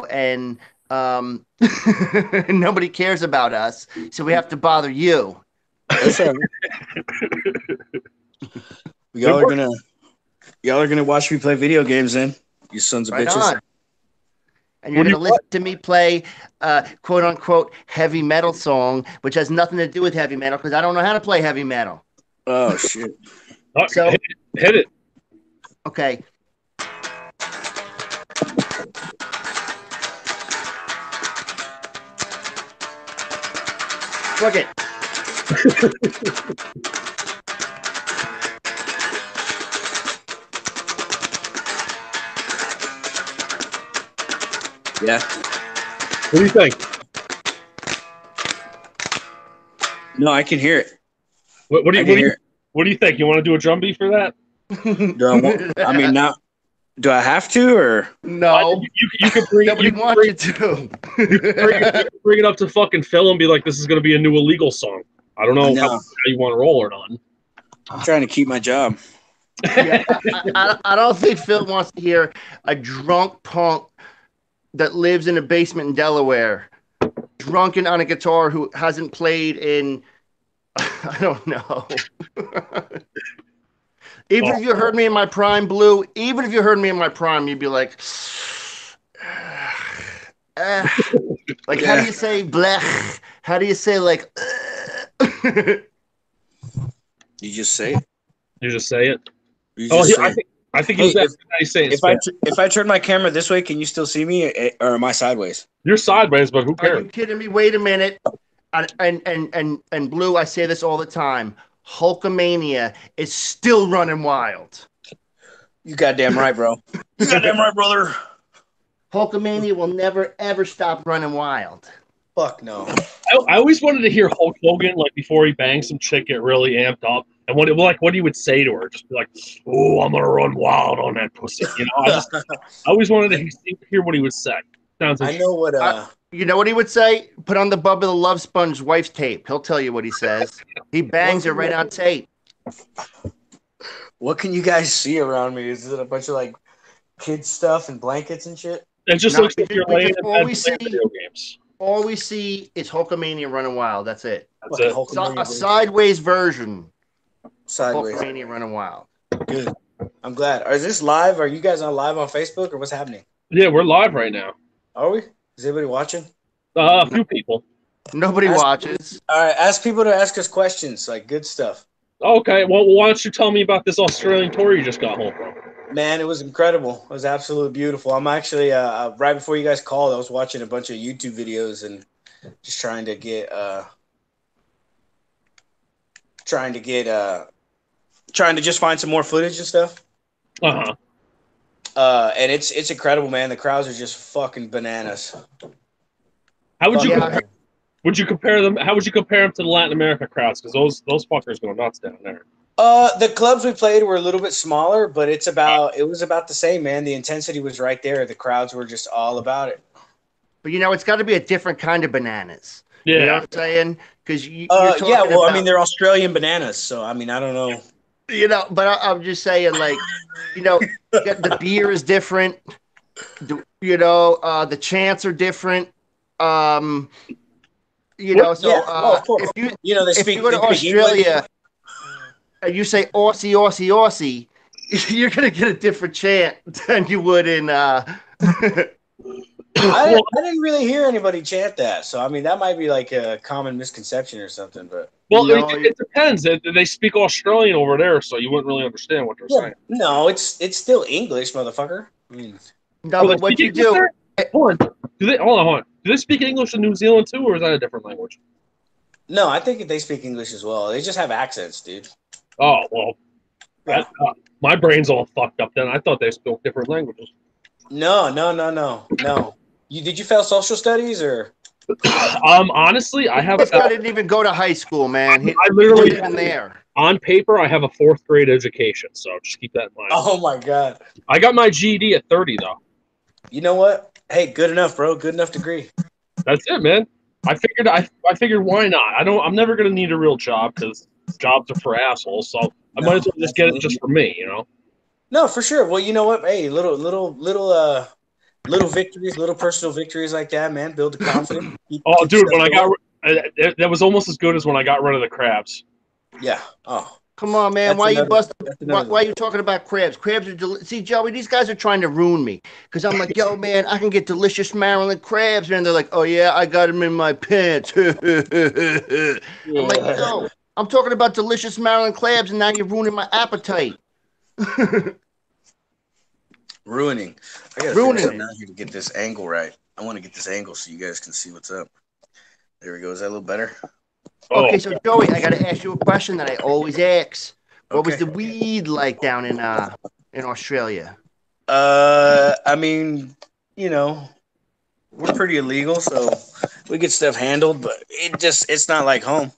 and nobody cares about us, so we have to bother you. That's right. Y'all are gonna watch me play video games then, you sons of Right bitches. on. And you're going to listen to me play quote unquote heavy metal song, which has nothing to do with heavy metal because I don't know how to play heavy metal. Oh shit. So hit it. Okay. Fuck it. Yeah. What do you think? No, I can hear it. What do you think? You want to do a drum beat for that? I mean, now, do I have to or no? You can bring Nobody wants you to. You can bring it up to fucking Phil and be like, "This is going to be a new illegal song." I don't know how you want to roll it on. I'm trying to keep my job. Yeah, I don't think Phil wants to hear a drunk punk that lives in a basement in Delaware, drunken on a guitar who hasn't played in, I don't know. Even if you heard me in my prime, Blue, even if you heard me in my prime, you'd be like, like, how do you say blech? How do you say, like, You just say it. You just say it. I think hey, how you say it. If I turn my camera this way, can you still see me, or am I sideways? You're sideways, but who cares? Are you kidding me? Wait a minute. And Blue, I say this all the time. Hulkamania is still running wild. You goddamn right, bro. You goddamn right, brother. Hulkamania will never ever stop running wild. Fuck no. I always wanted to hear Hulk Hogan like before he bangs some chick get really amped up, and what he would say to her, just be like, "Oh, I'm gonna run wild on that pussy." You know, I always wanted to hear what he would say. Sounds like I know what. You know what he would say? Put on the Bubba the Love Sponge wife's tape. He'll tell you what he says. He bangs her right on tape. What can you guys see around me? Is it a bunch of like kids stuff and blankets and shit? It just looks like you're laying in bed playing video games. All we see is Hulkamania running wild. That's it. That's it. A sideways version. Sideways. Hulkamania running wild. Good. I'm glad. Is this live? Are you guys on live on Facebook or what's happening? Yeah, we're live right now. Are we? Is anybody watching? A few people. Nobody watches. All right, ask people to ask us questions, like good stuff. Okay, well, why don't you tell me about this Australian tour you just got home from? Man, it was incredible. It was absolutely beautiful. I'm actually right before you guys called, I was watching a bunch of YouTube videos and just trying to just find some more footage and stuff. And it's incredible, man. The crowds are just fucking bananas. How would you compare them? How would you compare them to the Latin America crowds? Because those fuckers go nuts down there. The clubs we played were a little bit smaller, but it was about the same, man. The intensity was right there. The crowds were just all about it. But it's got to be a different kind of bananas. Yeah, you know what I'm saying? Because I mean, they're Australian bananas, so I mean, I don't know. But I'm just saying, like, the beer is different. The chants are different. Of course. If you go to Australia and you say Aussie, Aussie, Aussie, you're gonna get a different chant than you would in. I didn't really hear anybody chant that, so I mean that might be like a common misconception or something. But it depends. They speak Australian over there, so you wouldn't really understand what they're saying. No, it's still English, motherfucker. I mean, no, but what you do? Hold on. Do they speak English in New Zealand too, or is that a different language? No, I think they speak English as well. They just have accents, dude. Oh well, my brain's all fucked up. Then I thought they spoke different languages. No. Did you fail social studies or? Honestly, I have. This guy didn't even go to high school, man. I literally wasn't even there. On paper, I have a 4th grade education, so just keep that in mind. Oh my god! I got my GED at 30, though. You know what? Hey, good enough, bro. Good enough degree. That's it, man. I figured why not? I'm never gonna need a real job because jobs are for assholes. So I might as well just get it just for me, No, for sure. Well, you know what? Hey, little little victories, little personal victories like that, man, build the confidence. Oh, dude, when I got that was almost as good as when I got rid of the crabs. Yeah. Oh, Come on, man. that's Why you another. bust? That's Why another. are you talking about crabs? Crabs are see, Joey. These guys are trying to ruin me because I'm like, yo, man, I can get delicious Maryland crabs, man. They're like, oh yeah, I got them in my pants. I'm like, Yeah. yo, I'm talking about delicious Maryland crabs, and now you're ruining my appetite. Ruining. I gotta figure Ruining something it. out here to get this angle right. I want to get this angle so you guys can see what's up. There we go. Is that a little better? Oh, Okay, so Joey, I got to ask you a question that I always ask. What was Okay. the weed like down in Australia? I mean, you know, we're pretty illegal, so we get stuff handled, but it's not like home.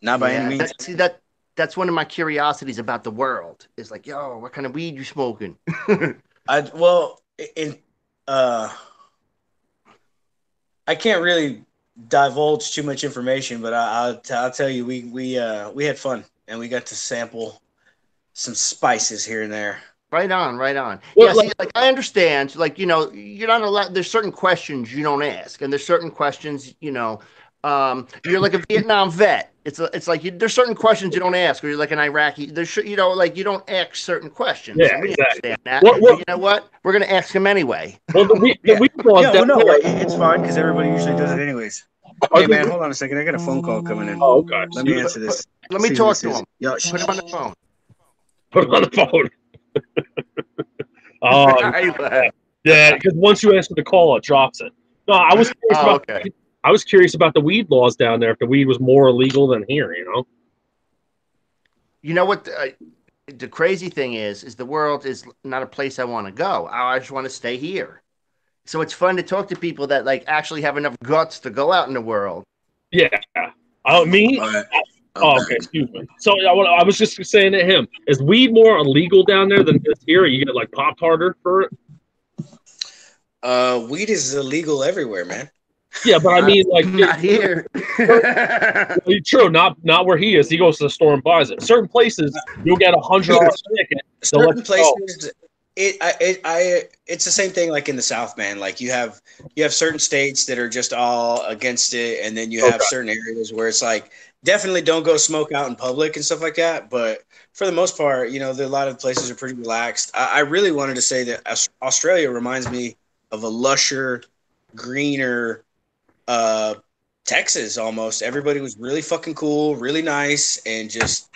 Not by any Yeah, means. that's one of my curiosities about the world. Is like, yo, what kind of weed you smoking? Well, in uh I can't really divulge too much information, but I'll tell you we had fun and we got to sample some spices here and there. Right on, right on. Well, Yeah, see, like I understand, like you're not allowed. There's certain questions you don't ask, and there's certain questions, you're like a Vietnam vet. It's like there's certain questions you don't ask, or you're like an Iraqi. There's like you don't ask certain questions, yeah, and we exactly. understand that. Well, But you know what? We're gonna ask him anyway. well, the Yeah. weed laws Yeah, well, down no, there. it's fine because everybody usually does it anyways. Are Hey, they- man, hold on a second. I got a phone call coming in. Oh, okay. Let me answer this. Let me See who talk this to is. him. Yo, Put him on the phone. Put it on the phone. Oh, yeah, because once you answer the call, it drops it. No, I was curious Oh, about. okay. I was curious about the weed laws down there. If the weed was more illegal than here, you know. You know what? The crazy thing is the world is not a place I want to go. I just want to stay here. So it's fun to talk to people that like actually have enough guts to go out in the world. Yeah. Me. all right. Oh, okay. Excuse me. So I was just saying to him, is weed more illegal down there than it is here? You get like popped harder for it. Weed is illegal everywhere, man. Yeah, but I mean, like, Not here. true. Not where he is. He goes to the store and buys it. Certain places, you'll get $100 ticket. Certain places, it's the same thing like in the South, man. Like you have certain states that are just all against it, and then you have certain areas where it's like definitely don't go smoke out in public and stuff like that. But for the most part, a lot of places are pretty relaxed. I really wanted to say that Australia reminds me of a lusher, greener Texas almost. Everybody was really fucking cool, really nice, and just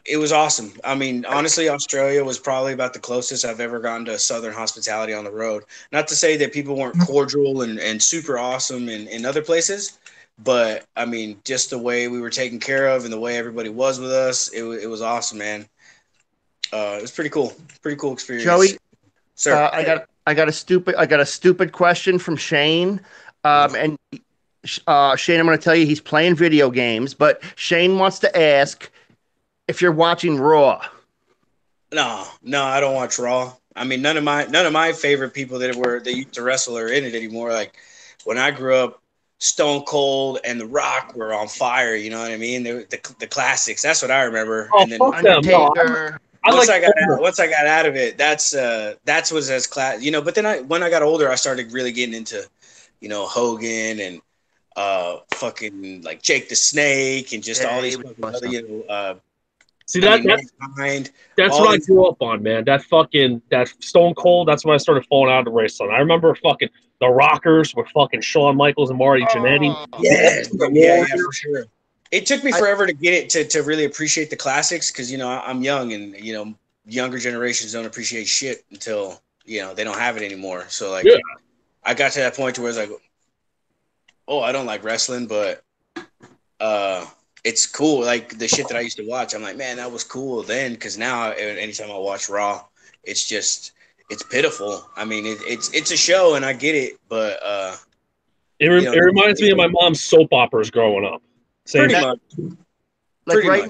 it was awesome. I mean, honestly, Australia was probably about the closest I've ever gotten to Southern hospitality on the road. Not to say that people weren't cordial and super awesome in other places, but I mean, just the way we were taken care of and the way everybody was with us, it was awesome, man. It was pretty cool experience. Joey, sir, I got a stupid question from Shane. And Shane, I'm going to tell you he's playing video games, but Shane wants to ask if you're watching Raw. No, I don't watch Raw. I mean, none of my favorite people that used to wrestle are in it anymore. Like when I grew up, Stone Cold and The Rock were on fire. You know what I mean? The classics. That's what I remember. Oh, and then fuck them. No, Undertaker. once I got out of it, that was as class. But then when I got older, I started really getting into, Hogan and fucking like Jake the Snake and just all these fucking other, See that's what I grew up on, man. That Stone Cold. That's when I started falling out of wrestling. I remember fucking the Rockers with fucking Shawn Michaels and Marty Jannetty. Yeah, for sure. It took me forever to get it to really appreciate the classics because I'm young and younger generations don't appreciate shit until they don't have it anymore. So like, I got to that point to where it's like, oh, I don't like wrestling, but it's cool. Like the shit that I used to watch, I'm like, man, that was cool then. Because now, anytime I watch Raw, it's pitiful. I mean, it's a show, and I get it, but it reminds me of my mom's soap operas growing up. Pretty much. Like right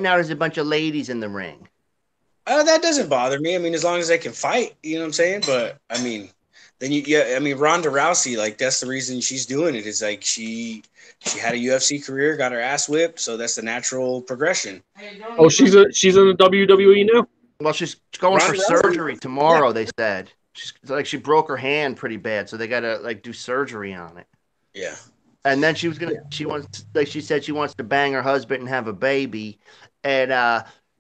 now, there's a bunch of ladies in the ring. That doesn't bother me. I mean, as long as they can fight, you know what I'm saying. But I mean, then Ronda Rousey, like that's the reason she's doing it. Is like she had a UFC career, got her ass whipped, so that's the natural progression. Oh, she's in the WWE now. Well, she's going for surgery tomorrow. They said. she broke her hand pretty bad, so they gotta like do surgery on it. Yeah. And then she wants, like she said, she wants to bang her husband and have a baby, and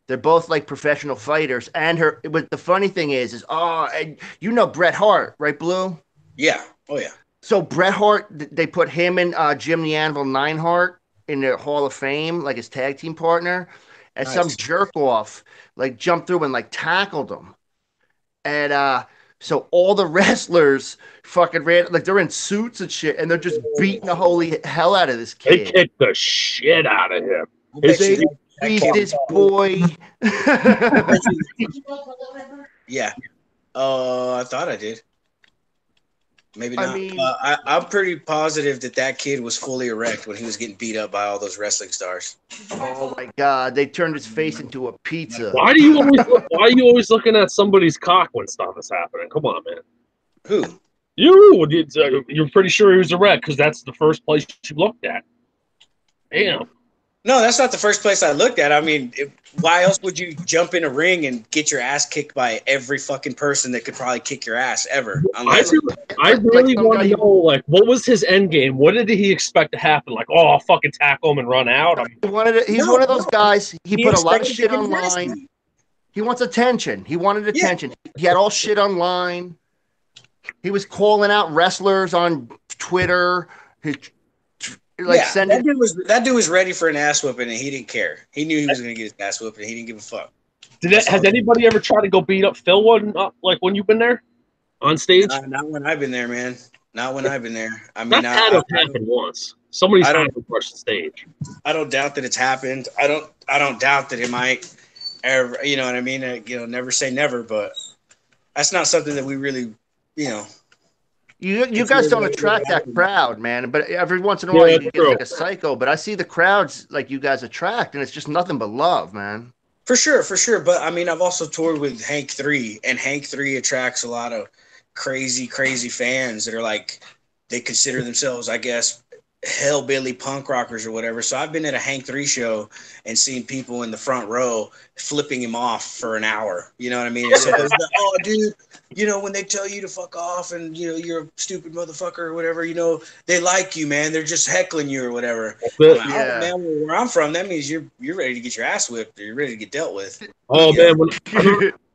they're both like professional fighters. And but the funny thing is and you know Bret Hart, right, Blue? Yeah. Oh yeah. So Bret Hart, they put him and Jim the Anvil Neidhart in the Hall of Fame, like his tag team partner, and Nice. some jerk off like jumped through and like tackled him, and so all the wrestlers fucking ran, like they're in suits and shit, and they're just beating the holy hell out of this They kid. kicked the shit out of him. They beat this boy. Yeah. I thought I did. Maybe not. I mean, I'm pretty positive that kid was fully erect when he was getting beat up by all those wrestling stars. Oh my god, they turned his face into a pizza. Why are you always looking at somebody's cock when stuff is happening? Come on, man. Who? You're pretty sure he was erect because that's the first place you looked at. Damn. No, that's not the first place I looked at. I mean, why else would you jump in a ring and get your ass kicked by every fucking person that could probably kick your ass ever? I really want to know, like, what was his end game? What did he expect to happen? Like, oh, I'll fucking tackle him and run out. He's one of those guys. He put a lot of shit online. He wants attention. He wanted attention. Yeah. He had all shit online. He was calling out wrestlers on Twitter. That dude was ready for an ass whooping, and he didn't care. He knew he was going to get his ass whooped, and he didn't give a fuck. Has anybody ever tried to go beat up Phil like when you've been there on stage? Not when I've been there, man. Not when I've been there. I mean, that had to happen once. Somebody's had to rush the stage. I don't doubt that it's happened. I don't doubt that it might ever. You know what I mean? Never say never, but that's not something that we really, You guys don't attract that crowd, man. But every once in a while, you get like a psycho. But I see the crowds like you guys attract, and it's just nothing but love, man. For sure. But I mean, I've also toured with Hank 3, and Hank 3 attracts a lot of crazy fans that are like, they consider themselves, I guess, hellbilly punk rockers or whatever. So I've been at a Hank 3 show and seen people in the front row flipping him off for an hour. You know what I mean? And so there's like, oh, dude, when they tell you to fuck off and, you're a stupid motherfucker or whatever, they like you, man. They're just heckling you or whatever. Like, oh, man, where I'm from, that means you're ready to get your ass whipped or you're ready to get dealt with. Oh, man.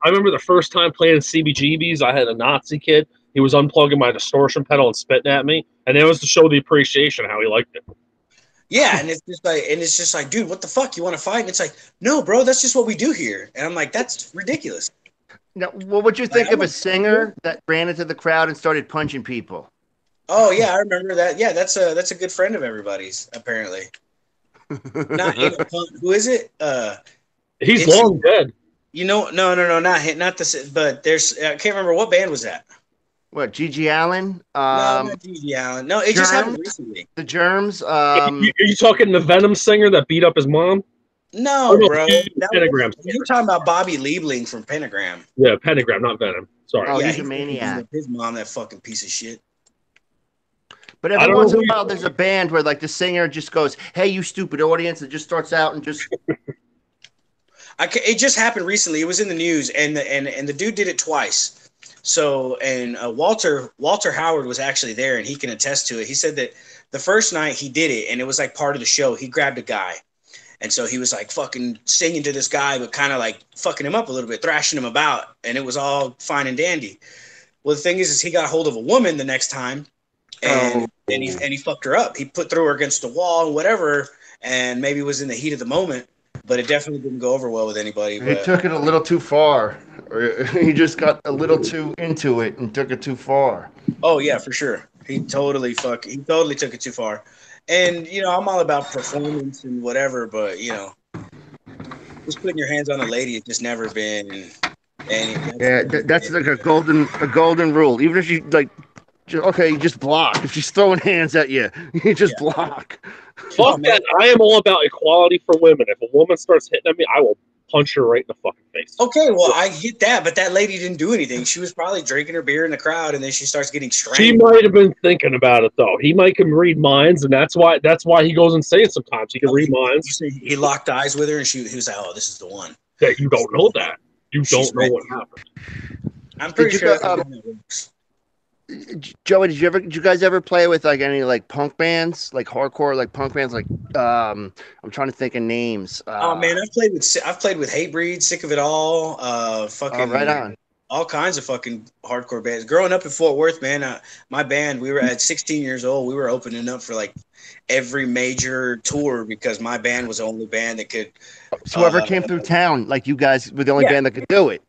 I remember the first time playing CBGBs, I had a Nazi kid. He was unplugging my distortion pedal and spitting at me, and it was to show the appreciation how he liked it. Yeah, and it's just like, dude, what the fuck? You want to fight? And it's like, no, bro, that's just what we do here. And I'm like, that's ridiculous. Now, what would you think of a singer that ran into the crowd and started punching people? Oh yeah, I remember that. Yeah, that's a good friend of everybody's apparently. Who is it? He's long dead. No, not this. But there's I can't remember what band was that. What, Gigi Allen? No, not Gigi Allen. No, it just happened recently. The Germs. Are you talking the Venom singer that beat up his mom? No, bro. Pentagram. You're talking about Bobby Liebling from Pentagram. Yeah, Pentagram, not Venom. Sorry. Oh, yeah, he's a maniac. His mom, that fucking piece of shit. But every once in a while, there's a band where like the singer just goes, "Hey, you stupid audience!" It just starts out and just. It just happened recently. It was in the news, and the dude did it twice. So, and Walter Howard was actually there, and he can attest to it. He said that the first night he did it, and it was like part of the show. He grabbed a guy, and so he was like fucking singing to this guy, but kind of like fucking him up a little bit, thrashing him about, and it was all fine and dandy. Well, the thing is he got hold of a woman the next time, and he fucked her up. He threw her against the wall, whatever, and maybe it was in the heat of the moment. But it definitely didn't go over well with anybody. He took it a little too far. Or he just got a little too into it and took it too far. Oh yeah, for sure. He totally took it too far. And I'm all about performance and whatever, but just putting your hands on a lady has just never been. That's like a golden rule. Even if you like. Okay, you just block. If she's throwing hands at you, you just block. Fuck that. I am all about equality for women. If a woman starts hitting at me, I will punch her right in the fucking face. Okay, well, I get that, but that lady didn't do anything. She was probably drinking her beer in the crowd, and then she starts getting strangled. She might have been thinking about it, though. He might can read minds, and that's why he goes insane sometimes. He can read minds. He locked eyes with her, and he was like, oh, this is the one. That you don't know that. You don't know what happened. I'm pretty sure go, that's the one that works. Joey, did you guys ever play with like any like punk bands, like hardcore like punk bands? Like I'm trying to think of names. Oh man, I've played with Hatebreed, Sick of It All, Right fucking on. all kinds of fucking hardcore bands. Growing up in Fort Worth, man, my band, we were at 16 years old. We were opening up for like every major tour because my band was the only band that could. So whoever came through town, like you guys were the only Yeah, band that could do it.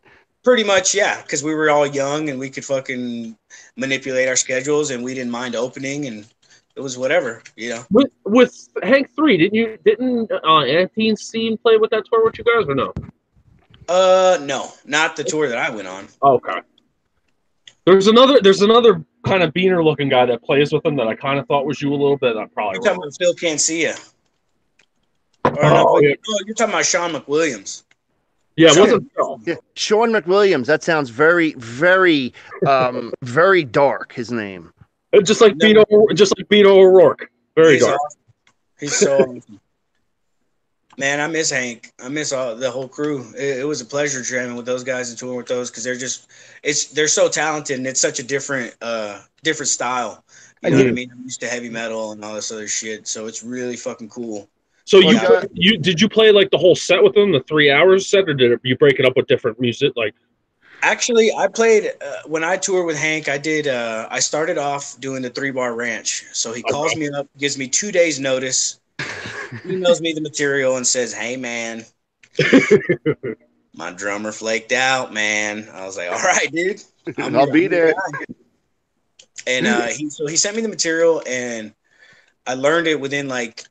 pretty much, yeah, because we were all young and we could fucking manipulate our schedules and we didn't mind opening and it was whatever, you know. With Hank 3, didn't Anthony Steele play with that tour with you guys or no? No, not the tour that I went on. Okay. There's another kind of beaner looking guy that plays with him that I kind of thought was you a little bit. I'm probably You're talking wrong. about Phil Cancia. Or Oh, yeah. no, you're talking about Sean McWilliams. Yeah, it Sean- wasn't Phil. Yeah, Sean McWilliams. That sounds very, very, very dark. His name. Just like Beto O'Rourke. Very He's dark. awesome. He's so awesome. Man, I miss Hank. I miss the whole crew. It was a pleasure jamming with those guys and touring with those because they're so talented and it's such a different style. You know what I mean? I'm used to heavy metal and all this other shit, so it's really fucking cool. So did you play like the whole set with them, the 3 hours set, or did you break it up with different music? Like, actually, I played when I toured with Hank. I started off doing the 3-bar ranch. So he calls me up, gives me 2 days notice, emails me the material, and says, "Hey man, my drummer flaked out, man." I was like, "All right, dude, I'll be there." And he sent me the material, and I learned it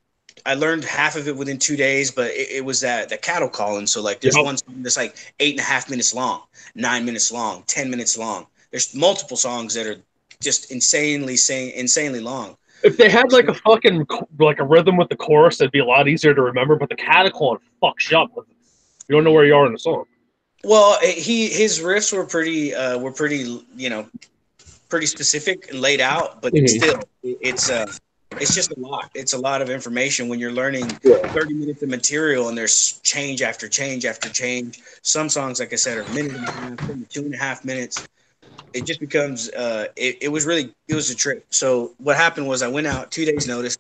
I learned half of it within 2 days, but it was the cattle calling. So like there's one song that's like 8.5 minutes long, 9 minutes long, 10 minutes long. There's multiple songs that are just insanely long. if they had like a fucking like a rhythm with the chorus, it'd be a lot easier to remember. But the cattle calling fucks you up. You don't know where you are in the song. Well, his riffs were pretty pretty specific and laid out, but still it's just a lot. It's a lot of information when you're learning 30 minutes of material and there's change after change after change. Some songs, like I said, are a minute and a half, 2.5 minutes. It just becomes it was a trip. So what happened was I went out 2 days notice.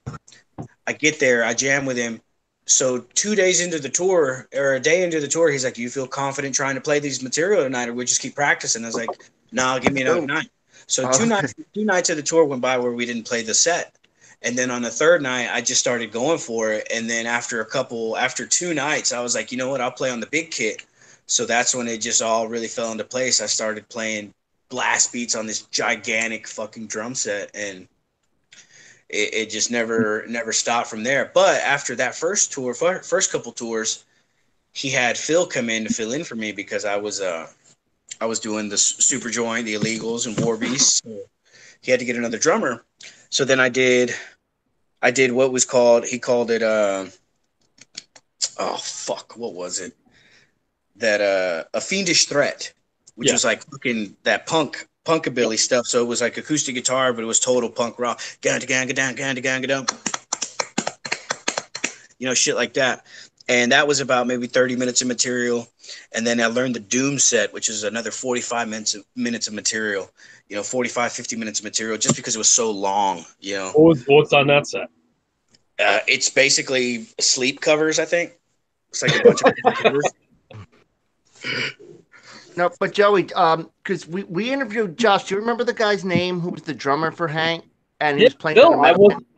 I get there, I jam with him. So 2 days into the tour, or a day into the tour, he's like, "Do you feel confident trying to play these material tonight, or we'll just keep practicing?" I was like, "No, give me another night." So two nights of the tour went by where we didn't play the set. And then on the third night, I just started going for it. And then after 2 nights, I was like, you know what? I'll play on the big kit. So that's when it just all really fell into place. I started playing blast beats on this gigantic fucking drum set, and it just never stopped from there. But after that first couple tours, he had Phil come in to fill in for me because I was doing the Super Joint, the Illegals, and War Beasts. So he had to get another drummer. So then I did what was called, he called it, what was it? That, A Fiendish Threat, which was like fucking that punkabilly stuff. So it was like acoustic guitar, but it was total punk rock. Shit like that. And that was about maybe 30 minutes of material. And then I learned the Doom set, which is another 45 minutes of material. 45, 50 minutes of material, just because it was so long, What's on that set? It's basically sleep covers, I think. It's like a bunch of covers. No, but Joey, because we interviewed Josh. Do you remember the guy's name who was the drummer for Hank? And he was playing. No,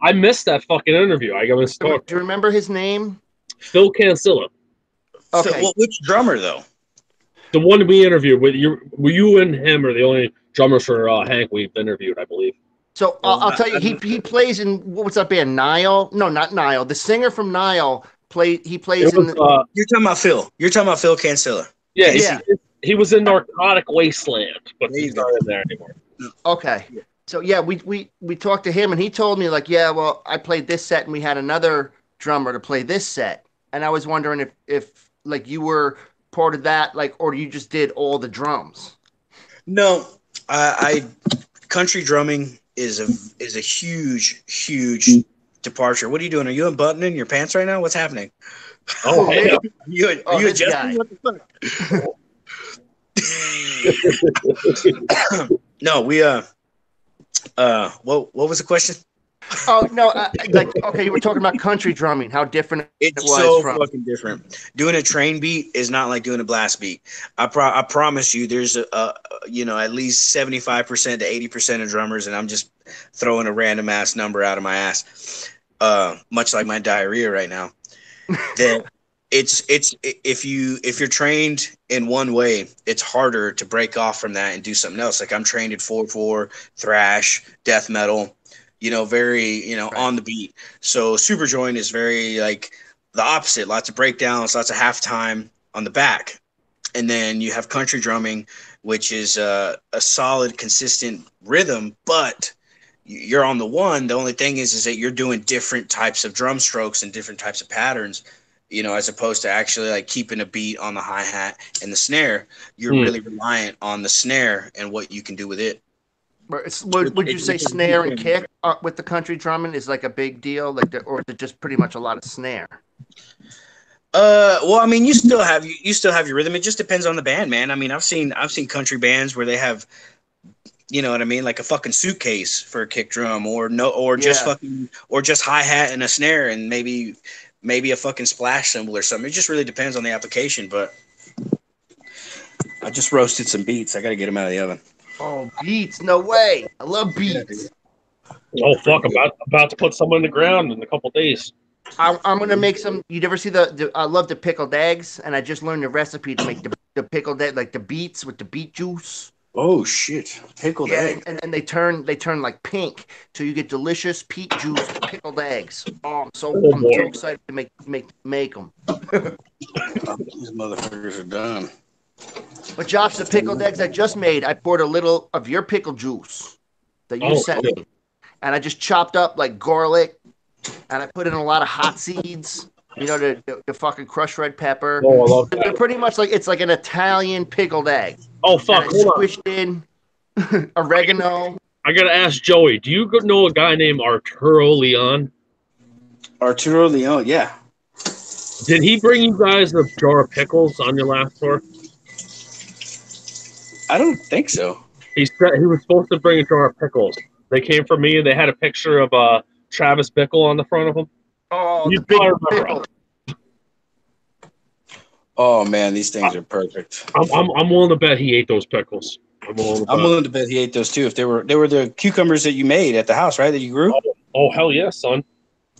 I missed that fucking interview. I was talking. Do you remember his name? Phil Cancilla. Okay. Well, which drummer though? The one we interviewed with you. Were you and him are the only drummers for Hank we've interviewed, I believe. So I'll tell you, he plays in what's that band? Nile? No, not Nile. The singer from Nile plays in. You're talking about Phil. You're talking about Phil Cancilla. Yeah. He was in Narcotic Wasteland, but he's not in there anymore. Okay. So yeah, we talked to him and he told me like, yeah, well, I played this set and we had another drummer to play this set, and I was wondering if like you were part of that, like, or you just did all the drums. No, I country drumming is a huge departure. What are you doing? Are you unbuttoning your pants right now? What's happening? Oh, hey. Are you adjusting? What the fuck? No, we what was the question? Oh no, like okay, you were talking about country drumming. How different it It's was so from. fucking different. Doing a train beat is not like doing a blast beat. I promise you, there's at least 75% to 80% of drummers, and I'm just throwing a random ass number out of my ass, much like my diarrhea right now. That it's if you're trained in one way, it's harder to break off from that and do something else. Like I'm trained in 4/4, thrash, death metal, very Right. on the beat. So super joint is very like the opposite. Lots of breakdowns, lots of halftime on the back, and then you have country drumming, which is a solid, consistent rhythm, but you're on the one. The only thing is that you're doing different types of drum strokes and different types of patterns, as opposed to actually like keeping a beat on the hi-hat and the snare. You're really reliant on the snare and what you can do with it. Would you say snare and kick with the country drumming is like a big deal, or is it just pretty much a lot of snare? Well, I mean, you still have your rhythm. It just depends on the band, man. I mean, I've seen country bands where they have, you know what I mean, like a fucking suitcase for a kick drum, just hi-hat and a snare and maybe a fucking splash cymbal or something. It just really depends on the application. But I just roasted some beets. I got to get them out of the oven. Oh, beets! No way! I love beets. Oh fuck! About to put some in the ground in a couple days. I'm gonna make some. You ever see I love the pickled eggs, and I just learned the recipe to make the pickled egg, like the beets with the beet juice. Oh shit! Pickled egg. And they turn like pink, so you get delicious peat juice with pickled eggs. Oh, I'm so excited to make them. These motherfuckers are done. But Josh, the pickled eggs I just made, I poured a little of your pickle juice that you sent me, and I just chopped up like garlic, and I put in a lot of hot seeds. The fucking crushed red pepper. Oh, I love that. They're pretty much like, it's like an Italian pickled egg. Oh fuck! And I squished in oregano. I gotta ask Joey. Do you know a guy named Arturo Leon? Arturo Leon, yeah. Did he bring you guys a jar of pickles on your last tour? I don't think so. He said he was supposed to bring a jar of pickles. They came for me, and they had a picture of Travis Bickle on the front of them. Oh, the big pickle. Oh man, these things are perfect. I'm willing to bet he ate those pickles. I'm willing to bet he ate those too. If they were the cucumbers that you made at the house, right? That you grew. Oh hell yeah, son.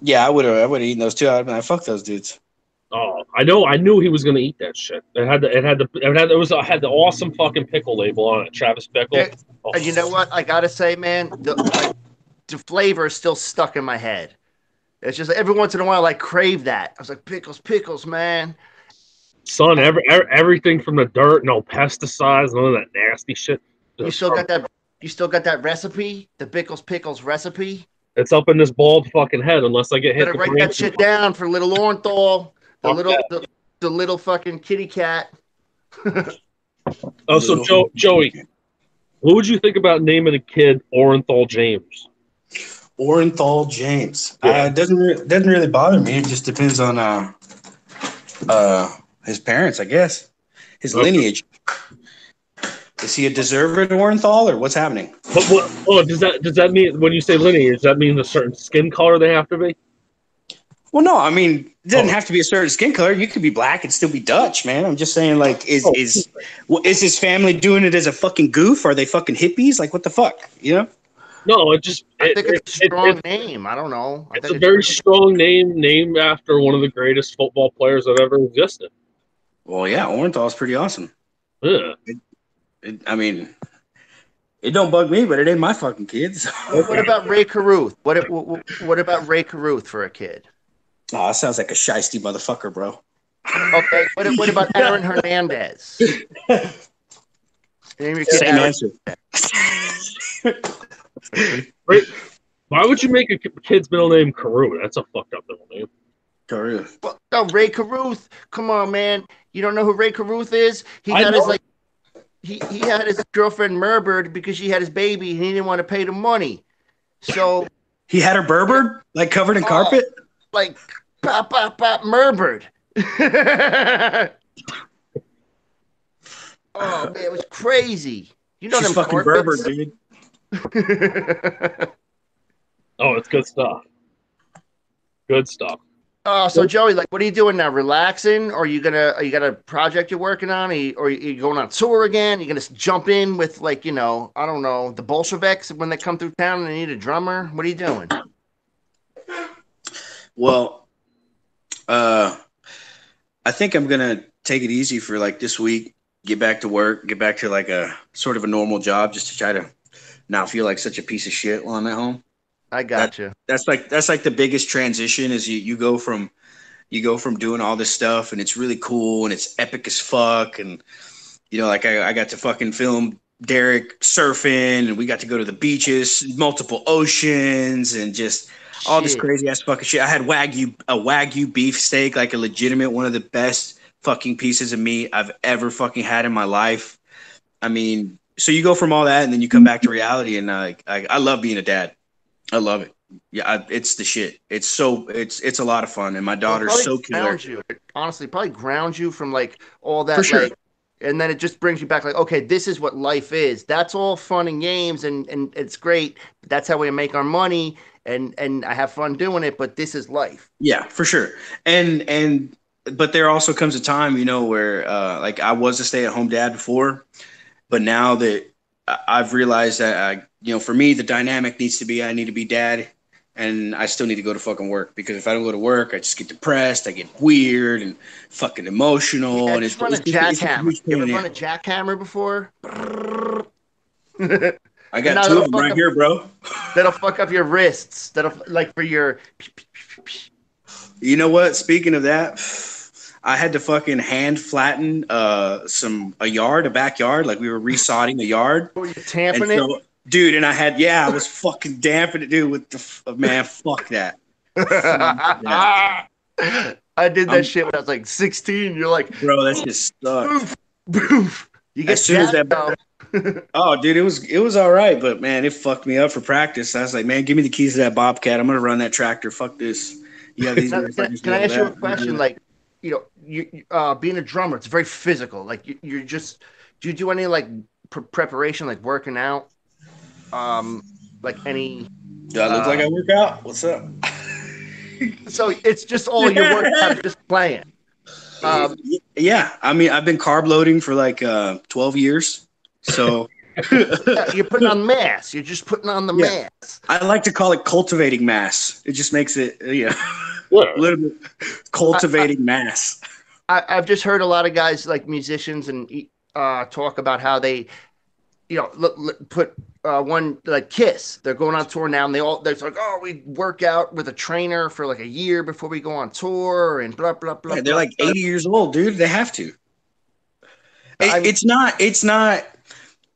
Yeah, I would have eaten those too. I'd been like, fuck those dudes. Oh, I knew he was gonna eat that shit. It had the awesome fucking pickle label on it, Travis Bickle. And you know what? I gotta say, man, the flavor is still stuck in my head. It's just like every once in a while I crave that. I was like, pickles, man. Son, everything from the dirt, no pesticides, none of that nasty shit. You still got that recipe? The pickles recipe? It's up in this bald fucking head unless I get hit. Better write that shit down for little Orenthal. The little fucking kitty cat. Oh, so Joey, what would you think about naming a kid Orenthal James? Orenthal James. Yeah. It doesn't really bother me. It just depends on his parents, I guess. His lineage. Is he a deserved Orenthal, or what's happening? Does that mean, when you say lineage, does that mean a certain skin color they have to be? Well, no, I mean, it doesn't have to be a certain skin color. You could be black and still be Dutch, man. I'm just saying, like, is his family doing it as a fucking goof? Are they fucking hippies? Like, what the fuck, No, I think it's a strong name. I don't know. It's a very strong name, named after one of the greatest football players that ever existed. Well, yeah, Orenthal's pretty awesome. Yeah. I mean, it don't bug me, but it ain't my fucking kids. What about Ray Caruth? What about Ray Caruth for a kid? Oh, that sounds like a shiesty motherfucker, bro. Okay, what about Aaron Hernandez? Name your kid Same Aaron. answer. Why would you make a kid's middle name Carew? That's a fucked up middle name. Caruth. Well, no, Ray Caruth. Come on, man. You don't know who Ray Caruth is? He had his girlfriend murdered because she had his baby and he didn't want to pay the money. So he had her murdered, like covered in carpet, like murdered. Oh man, it was crazy. You know She's them fucking Berber, carpets. dude. Oh, it's good stuff. Good stuff. Oh, so Joey, like, what are you doing now? Relaxing? Or are you got a project you're working on? Or you going on tour again? You gonna jump in with like, I don't know, the Bolsheviks when they come through town and they need a drummer? What are you doing? Well, uh, I think I'm gonna take it easy for like this week. Get back to work. Get back to like a sort of a normal job, just to try to not feel like such a piece of shit while I'm at home. I That got you. that's like the biggest transition is you go from doing all this stuff and it's really cool and it's epic as fuck and like I got to fucking film Derek surfing and we got to go to the beaches, multiple oceans and just all this Shit. crazy ass fucking shit. I had wagyu beef steak, like a legitimate one of the best fucking pieces of meat I've ever fucking had in my life. I mean, so you go from all that and then you come back to reality and I love being a dad. I love it. Yeah, it's the shit. It's a lot of fun, and my Well, it daughter's probably so killer grounds you. It honestly probably grounds you from like all for that sure. like and then it just brings you back like, okay, this is what life is. That's all fun and games and it's great. That's how we make our money and I have fun doing it, but this is life. Yeah, for sure. And but there also comes a time, where like I was a stay-at-home dad before, but now that I've realized that for me the dynamic needs to be I need to be dad and I still need to go to fucking work because if I don't go to work, I just get depressed, I get weird and fucking emotional Yeah, and just run a it's a jackhammer. huge You pain ever in the run a ass. jackhammer before? and I got now two of them right here, bro. that'll fuck up your wrists. That'll like for your You know what? Speaking of that, I had to fucking hand flatten a backyard, like we were resodding a yard. or you And tamping it. so, dude, and I was fucking damping it, dude, with man, fuck that. Fuck that. I did that I'm shit when I was like 16. You're like, bro, that just sucked. boof, boof. You As get soon as jacked that though. Oh, dude, it was all right, but man, it fucked me up for practice. I was like, man, give me the keys to that Bobcat. I'm gonna run that tractor. Fuck this. You have these Now, motherfuckers can do I all ask you a that. I'm question? good. Like, being a drummer, it's very physical. Like, you're just, do you do any like preparation, like working out? Um, like any, Do I look like uh, I work out? What's up? so it's just all your work out is just playing. Um, Yeah, I mean, I've been carb loading for like 12 years. So, yeah, you're putting on mass. You're just putting on the yeah, mass. I like to call it cultivating mass. It just makes it, Yeah. a little bit I, I, cultivating mass. I've just heard a lot of guys like musicians and talk about how they put one like Kiss. They're going on tour now, and they're like, oh, we work out with a trainer for like a year before we go on tour, and blah blah blah Yeah, they're blah. like 80 years old, dude. They have to. I mean, It's not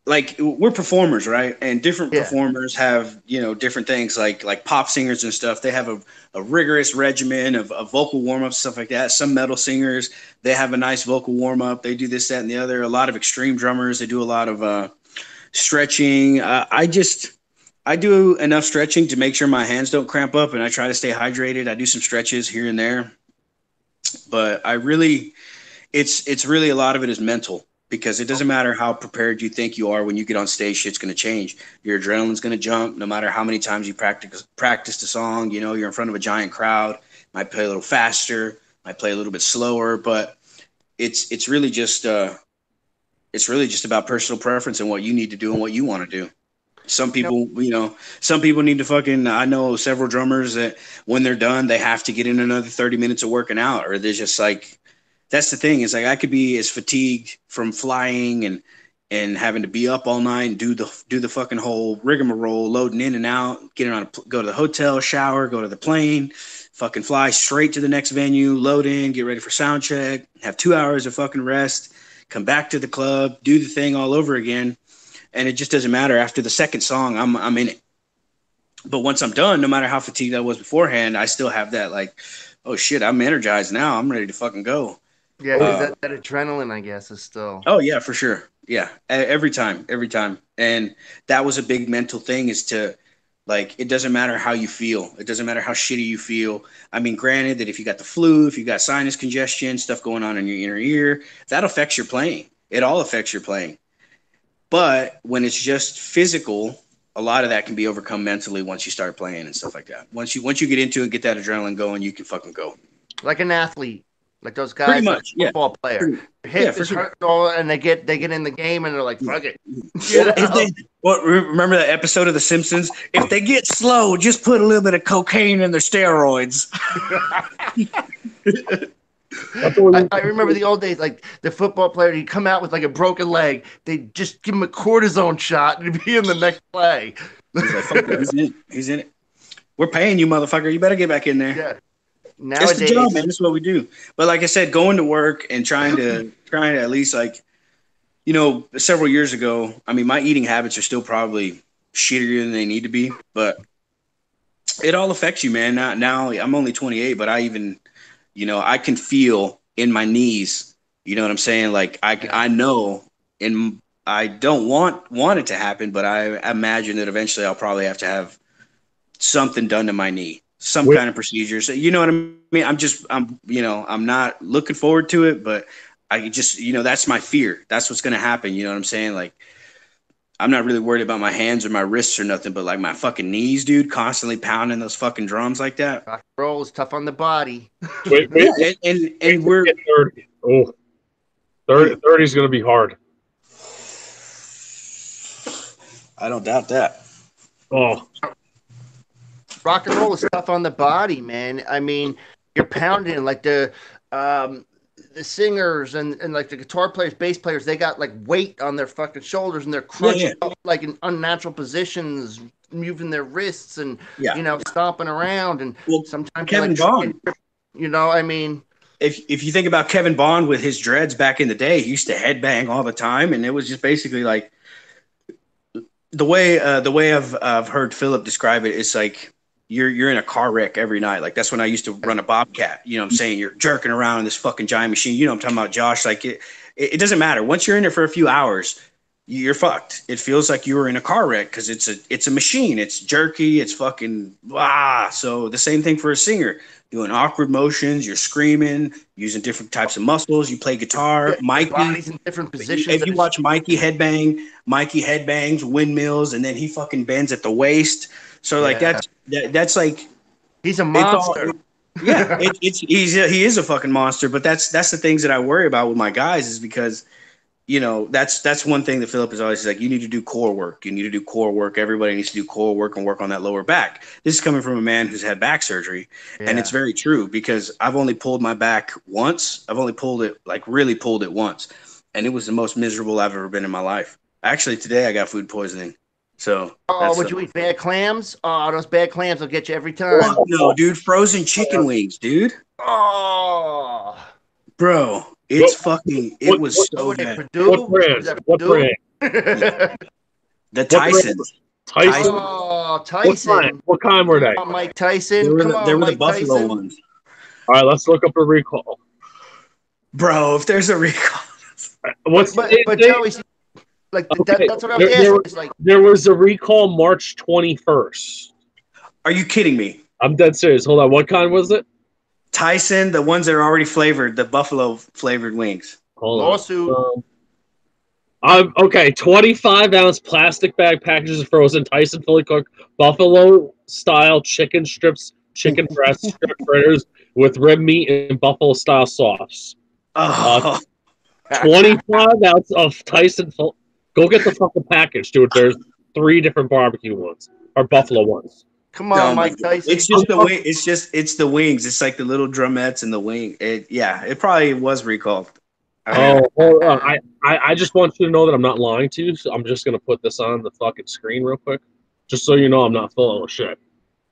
like we're performers, right? And different yeah, performers have, different things like pop singers and stuff. They have a rigorous regimen of vocal warm ups, stuff like that. Some metal singers, they have a nice vocal warm up. They do this, that, and the other. A lot of extreme drummers, they do a lot of stretching. I do enough stretching to make sure my hands don't cramp up, and I try to stay hydrated. I do some stretches here and there, but it's really a lot of it is mental because it doesn't matter how prepared you think you are when you get on stage, shit's going to change. Your adrenaline's going to jump no matter how many times you practice the song. You're in front of a giant crowd, might play a little faster, might play a little bit slower, but it's really just about personal preference and what you need to do and what you want to do. you know, Some people need to fucking, I know several drummers that when they're done, they have to get in another 30 minutes of working out, or they're just like, that's the thing is like, I could be as fatigued from flying and having to be up all night and do the fucking whole rigmarole, loading in and out, go to the hotel, shower, go to the plane, fucking fly straight to the next venue, load in, get ready for sound check, have 2 hours of fucking rest, come back to the club, do the thing all over again. And it just doesn't matter. After the second song, I'm in it. But once I'm done, no matter how fatigued I was beforehand, I still have that like, oh shit, I'm energized now. I'm ready to fucking go. yeah, because that adrenaline, I guess, is still. Oh yeah, for sure. Yeah, every time, every time. And that was a big mental thing is to like, it doesn't matter how you feel. It doesn't matter how shitty you feel. I mean, granted that if you got the flu, if you got sinus congestion, stuff going on in your inner ear, that affects your playing. It all affects your playing. But when it's just physical, a lot of that can be overcome mentally once you start playing and stuff like that. Once you get into it, get that adrenaline going, you can fucking go. Like an athlete, like those Pretty guys, much, like a football player. Hip is hurt, and they get in the game, and they're like, "Fuck it." Remember that episode of The Simpsons? If they get slow, just put a little bit of cocaine in their steroids. I remember the old days, like the football player, he'd come out with like a broken leg. They'd just give him a cortisone shot and he'd be in the next play. He's like, fuck it, he's in it. We're paying you, motherfucker. You better get back in there. Yeah. Nowadays, it's the job, man. That's what we do. But like I said, going to work and trying to at least, like, you know, several years ago, I mean, my eating habits are still probably shittier than they need to be, but it all affects you, man. Now I'm only 28, but I even, you know, I can feel in my knees, you know what I'm saying? Like I know, and I don't want it to happen, but I imagine that eventually I'll probably have to have something done to my knee, some kind of procedure. So, you know what I mean? I'm not looking forward to it, but I just, you know, that's my fear. That's what's going to happen. You know what I'm saying? Like, I'm not really worried about my hands or my wrists or nothing, but like my fucking knees, dude, constantly pounding those fucking drums like that. Rock and roll is tough on the body. Wait, and we're 30. Oh, 30 is going to be hard. I don't doubt that. Oh, rock and roll is tough on the body, man. I mean, you're pounding like the singers and like the guitar players, bass players, they got like weight on their fucking shoulders and they're crunching up like in unnatural positions, moving their wrists and you know, stomping around. And sometimes Kevin Bond, you know, I mean, if you think about Kevin Bond with his dreads back in the day, he used to headbang all the time, and it was just basically like the way I've heard Philip describe it. It's like you're in a car wreck every night. Like, that's when I used to run a Bobcat. You know what I'm saying? You're jerking around in this fucking giant machine. You know what I'm talking about, Josh? Like, it doesn't matter. Once you're in there for a few hours, you're fucked. It feels like you were in a car wreck because it's a machine. It's jerky. It's fucking So the same thing for a singer. Doing awkward motions. You're screaming, using different types of muscles. You play guitar. Mikey. Body's in different positions. If you watch Mikey headbangs, windmills, and then he fucking bends at the waist. So like that's like, he's a monster. He is a fucking monster. But that's the things that I worry about with my guys, is because, you know, that's one thing that Philip is always like, you need to do core work. You need to do core work. Everybody needs to do core work and work on that lower back. This is coming from a man who's had back surgery. And it's very true, because I've only pulled my back once. I've only really pulled it once. And it was the most miserable I've ever been in my life. Actually, today I got food poisoning. So, would you eat bad clams? Oh, those bad clams will get you every time. Oh, no, dude, frozen chicken wings, dude. Oh, bro, it was so bad. What brand? The Tysons. Tyson. Oh, Tyson. What kind were they? Mike Tyson. They were the Buffalo ones. All right, let's look up a recall. Bro, if there's a recall. But Joey, like, okay. that's what I was asking. Like, there was a recall March 21st. Are you kidding me? I'm dead serious. Hold on. What kind was it? Tyson, the ones that are already flavored, the buffalo flavored wings. Lawsuit. Okay, 25-ounce plastic bag packages of frozen Tyson fully cooked buffalo style chicken strips, chicken breast strip fritters with rib meat and buffalo style sauce. 25 ounce of Tyson full. Go get the fucking package, dude. There's 3 different barbecue ones or buffalo ones. Come on, Mike Tyson. It's just the wing. It's the wings. It's like the little drumettes and the wing. It probably was recalled. Oh, hold on. I just want you to know that I'm not lying to you. So I'm just gonna put this on the fucking screen real quick, just so you know I'm not full of shit.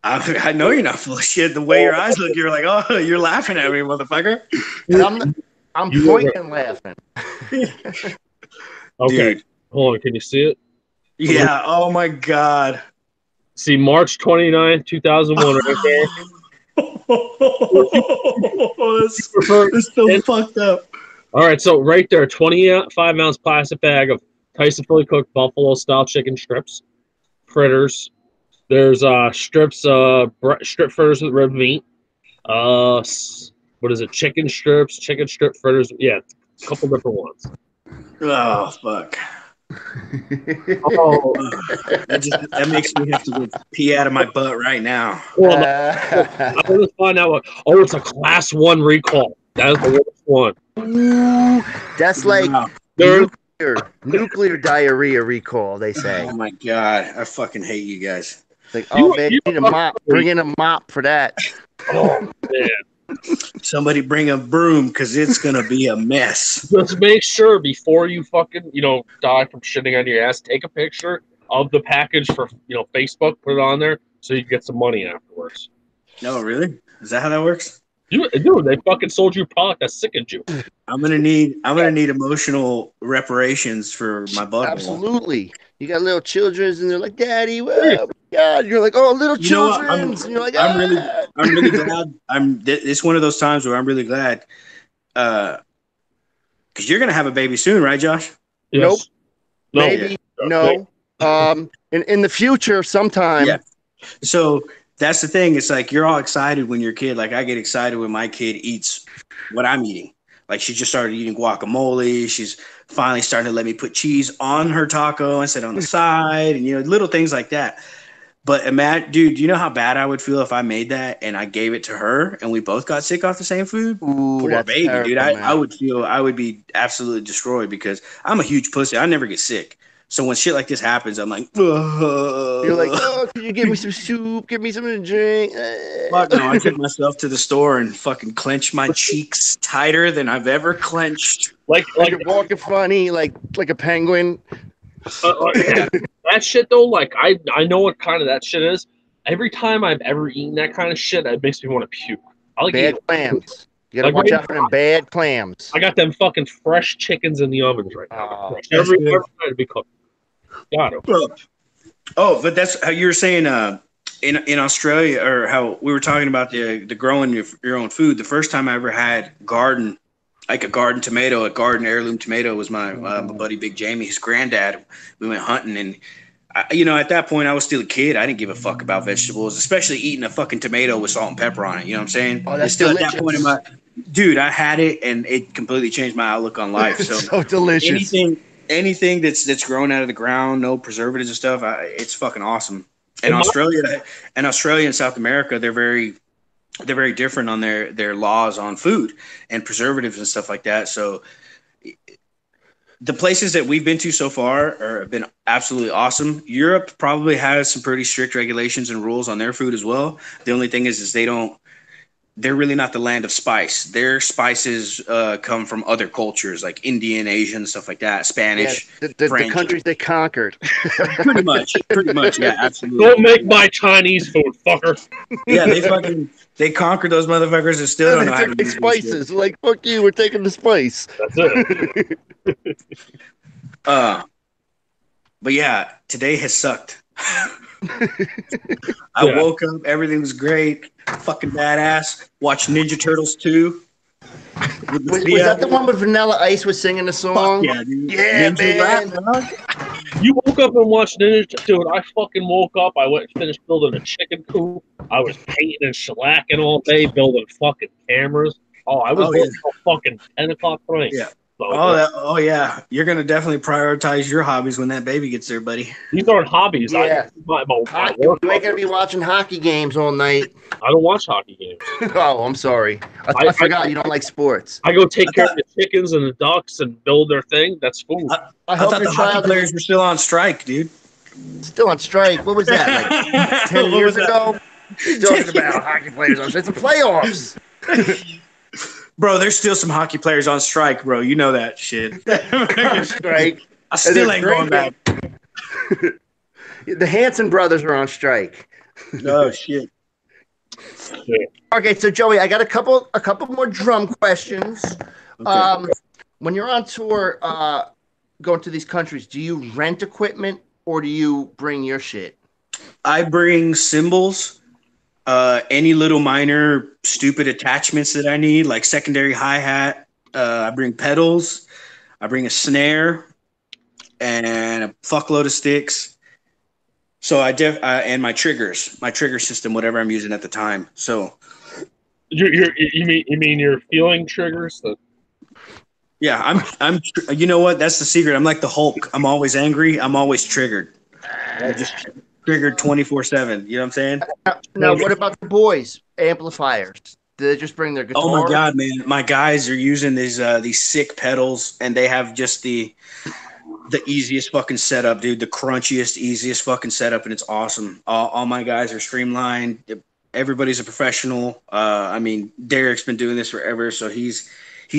I know you're not full of shit. The way your eyes look, you're like, oh, you're laughing at me, motherfucker. And I'm pointing and laughing. Okay, dude. Hold on. Can you see it? Yeah. Oh my God. See, March 29th, 2001, right there. That's so fucked up. All right, so right there, 25-ounce plastic bag of Tyson fully cooked buffalo-style chicken strips, fritters. There's strip fritters with rib meat. What is it? Chicken strip fritters. Yeah, a couple different ones. Oh fuck. Oh, That makes me have to go pee out of my butt right now. hold on. I want to find out. Oh, it's a class 1 recall. That is the worst one. Ooh, that's like Wow. nuclear diarrhea recall, they say. Oh my god, I fucking hate you guys. It's like, oh man, you need a fucking mop. Bring in a mop for that. Oh man. Somebody bring a broom because it's gonna be a mess. Just make sure before you fucking, die from shitting on your ass, take a picture of the package for, Facebook, put it on there so you can get some money afterwards. No, really? Is that how that works? Dude, they fucking sold you a product that sickened you. I'm gonna need emotional reparations for my butt. Absolutely. You got little children, and they're like, "Daddy, oh my God!" You're like, "Oh, little You know what? children," and you're like, I'm really glad. It's one of those times where I'm really glad, because you're gonna have a baby soon, right, Josh? Yes. Nope. Maybe no. In the future, sometime. Yeah. So that's the thing. It's like you're all excited when you're a kid. Like I get excited when my kid eats what I'm eating. Like she just started eating guacamole. She's finally starting to let me put cheese on her taco instead on the side, and little things like that. But imagine, dude, do you know how bad I would feel if I made that and I gave it to her and we both got sick off the same food? Ooh, poor that's baby, terrible, dude. man. I would be absolutely destroyed because I'm a huge pussy. I never get sick. So when shit like this happens, I'm like, ugh. You're like, "Oh, can you give me some soup? Give me something to drink?" Fuck no, I took myself to the store and fucking clenched my cheeks tighter than I've ever clenched. Like you're walking funny, like a penguin. That shit though, like I know what kind of that shit is. Every time I've ever eaten that kind of shit, it makes me want to puke. I like Bad clams. You gotta watch out for them bad clams. I got them fucking fresh chickens in the ovens right now. Oh, every time to be cooked. Got it. Oh, but that's how you were saying in Australia, or how we were talking about the growing your own food. The first time I ever had a garden tomato, a garden heirloom tomato, was my buddy Big Jamie, his granddad. We went hunting, and at that point I was still a kid. I didn't give a fuck about vegetables, especially eating a fucking tomato with salt and pepper on it. You know what I'm saying? Oh, that's still delicious. At that point in my dude, I had it, and it completely changed my outlook on life. So, so delicious. Anything that's grown out of the ground, no preservatives and stuff, it's fucking awesome. And Australia and South America, they're very different on their laws on food and preservatives and stuff like that. So the places that we've been to so far have been absolutely awesome. Europe probably has some pretty strict regulations and rules on their food as well. The only thing is they're really not the land of spice. Their spices come from other cultures like Indian, Asian, stuff like that, Spanish, the countries they conquered. pretty much, yeah, absolutely. Don't make my Chinese food, fucker. Yeah, they conquered those motherfuckers and still don't know how to make spices. Like, fuck you, we're taking the spice. That's it. But yeah, today has sucked. I woke up, everything was great, fucking badass. Watched Ninja Turtles 2. Was that the one with Vanilla Ice was singing the song? Fuck yeah, dude. Yeah, man. You woke up and watched Ninja. Dude, I fucking woke up. I went and finished building a chicken coop. I was painting and shellacking all day, building fucking cameras. Oh, I was working till fucking 10 o'clock tonight. Yeah. Yeah. You're gonna definitely prioritize your hobbies when that baby gets there, buddy. These aren't hobbies. Yeah. You ain't gonna be watching hockey games all night. I don't watch hockey games. Oh, I'm sorry. I forgot you don't like sports. I go take care of the chickens and the ducks and build their thing. That's food. I thought the hockey players were still on strike, dude. Still on strike? What was that? Like 10 years ago? You're talking about hockey players on strike. It's the playoffs. Bro, there's still some hockey players on strike, bro. You know that shit. Strike. I still ain't going back. The Hanson brothers are on strike. Oh shit. Okay, so Joey, I got a couple more drum questions. Okay. When you're on tour, going to these countries, do you rent equipment or do you bring your shit? I bring cymbals. Any little minor stupid attachments that I need, like secondary hi-hat. I bring pedals. I bring a snare and a fuckload of sticks. So and my trigger system, whatever I'm using at the time. So you mean your feeling triggers? Yeah, you know what? That's the secret. I'm like the Hulk. I'm always angry. I'm always triggered. I just triggered 24/7. You know what I'm saying? Now, what about the boys? Amplifiers. Do they just bring their Oh my guitar? God, man! My guys are using these sick pedals, and they have just the easiest fucking setup, dude. The crunchiest, easiest fucking setup, and it's awesome. All my guys are streamlined. Everybody's a professional. I mean, Derek's been doing this forever, so he's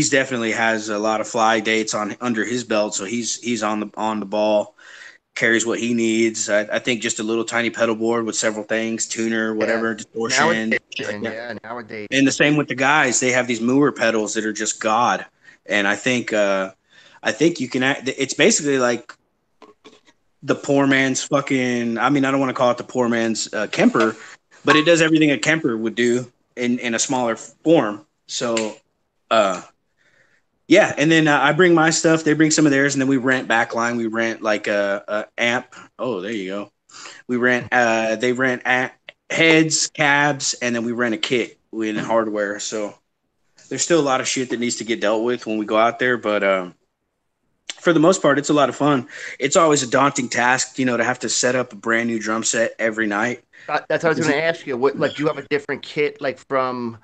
definitely has a lot of fly dates on under his belt. So he's on the ball, carries what he needs. I think just a little tiny pedal board with several things, tuner, whatever, distortion. Nowadays, Shit like that. yeah, nowadays. And the same with the guys. They have these Moore pedals that are just God. And I think you can. It's basically like the poor man's fucking. I mean, I don't want to call it the poor man's Kemper, but it does everything a Kemper would do in a smaller form. So, yeah. And then I bring my stuff. They bring some of theirs, and then we rent backline. We rent like a amp. Oh, there you go. We rent. They rent heads, cabs, and then we rent a kit in hardware. So there's still a lot of shit that needs to get dealt with when we go out there, but for the most part, it's a lot of fun. It's always a daunting task, to have to set up a brand new drum set every night. That's what I was going to ask you. What, like, do you have a different kit, like from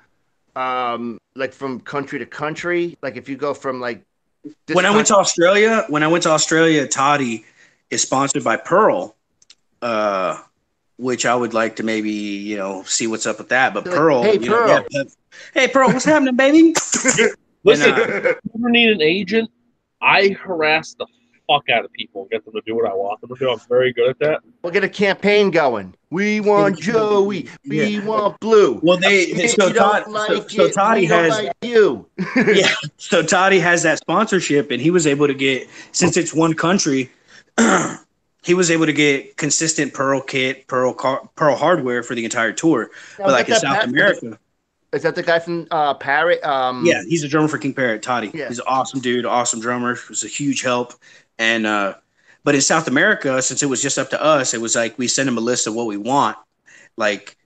country to country? Like, if you go from like when I went to Australia, Toddy is sponsored by Pearl, which I would like to maybe see what's up with that. But Pearl, hey Pearl, hey Pearl, what's happening, baby? Listen, if you ever need an agent, I harass the fuck out of people and get them to do what I want them to do. I'm very good at that. We'll get a campaign going. We want Joey. We want Blue. Well, so Toddy has like you. Yeah. So Toddy has that sponsorship, and he was able to get, since it's one country, he was able to get consistent Pearl kit, Pearl hardware for the entire tour. Now, but like in South America. Is that the guy from Parrot? Yeah, he's a drummer for King Parrot, Toddy. Yeah. He's an awesome dude, awesome drummer. It was a huge help. And but in South America, since it was just up to us, it was like we send them a list of what we want, like